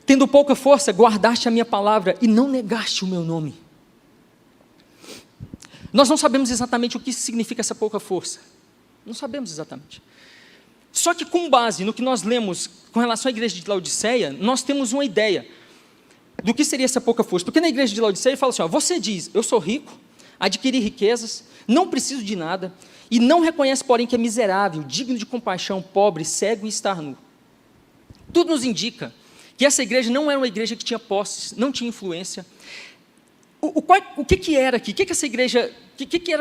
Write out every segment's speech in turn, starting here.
Tendo pouca força, guardaste a minha palavra e não negaste o meu nome. Nós não sabemos exatamente o que significa essa pouca força. Não sabemos exatamente. Só que com base no que nós lemos com relação à igreja de Laodiceia, nós temos uma ideia do que seria essa pouca força. Porque na igreja de Laodiceia ele fala assim, você diz, eu sou rico, adquiri riquezas, não preciso de nada, e não reconhece, porém, que é miserável, digno de compaixão, pobre, cego e estar nu. Tudo nos indica que essa igreja não era uma igreja que tinha posses, não tinha influência. O que era aqui? O que essa igreja,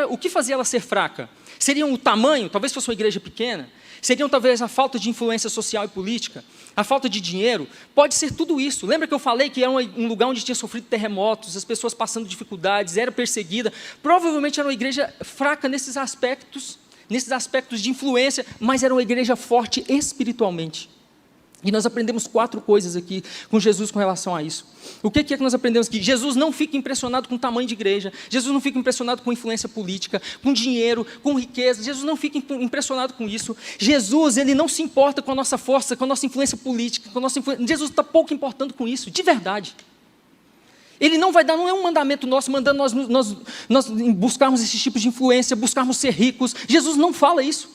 o que fazia ela ser fraca? Seriam o tamanho, talvez fosse uma igreja pequena? Seriam talvez a falta de influência social e política? A falta de dinheiro? Pode ser tudo isso. Lembra que eu falei que era um lugar onde tinha sofrido terremotos, as pessoas passando dificuldades, era perseguida? Provavelmente era uma igreja fraca nesses aspectos de influência, mas era uma igreja forte espiritualmente. E nós aprendemos 4 coisas aqui com Jesus com relação a isso. O que é que nós aprendemos aqui? Jesus não fica impressionado com o tamanho de igreja, Jesus não fica impressionado com influência política, com dinheiro, com riqueza, Jesus não fica impressionado com isso. Jesus, ele não se importa com a nossa força, com a nossa influência política, com a nossa influência. Jesus está pouco importando com isso, de verdade. Ele não vai dar, não é um mandamento nosso, mandando nós buscarmos esses tipos de influência, buscarmos ser ricos. Jesus não fala isso.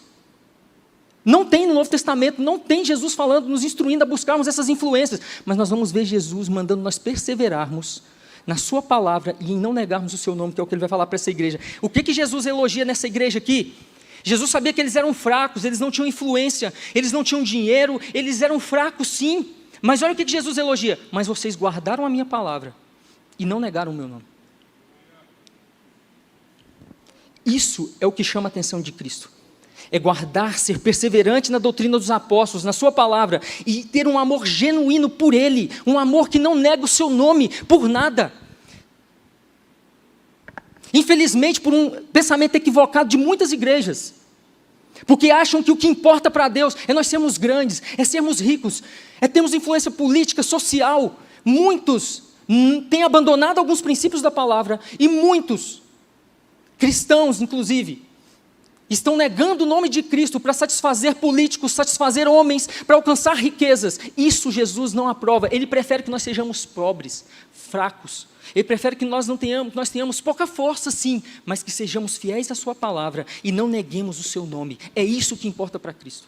Não tem no Novo Testamento, não tem Jesus falando, nos instruindo a buscarmos essas influências, mas nós vamos ver Jesus mandando nós perseverarmos na sua palavra e em não negarmos o seu nome, que é o que ele vai falar para essa igreja. O que Jesus elogia nessa igreja aqui? Jesus sabia que eles eram fracos, eles não tinham influência, eles não tinham dinheiro, eles eram fracos sim, mas olha o que Jesus elogia: mas vocês guardaram a minha palavra e não negaram o meu nome. Isso é o que chama a atenção de Cristo. É guardar, ser perseverante na doutrina dos apóstolos, na sua palavra, e ter um amor genuíno por Ele, um amor que não nega o seu nome por nada. Infelizmente, por um pensamento equivocado de muitas igrejas, porque acham que o que importa para Deus é nós sermos grandes, é sermos ricos, é termos influência política, social. Muitos têm abandonado alguns princípios da palavra, e muitos, cristãos inclusive, estão negando o nome de Cristo para satisfazer políticos, satisfazer homens, para alcançar riquezas. Isso Jesus não aprova. Ele prefere que nós sejamos pobres, fracos. Ele prefere que nós tenhamos pouca força sim, mas que sejamos fiéis à sua palavra e não neguemos o seu nome. É isso que importa para Cristo.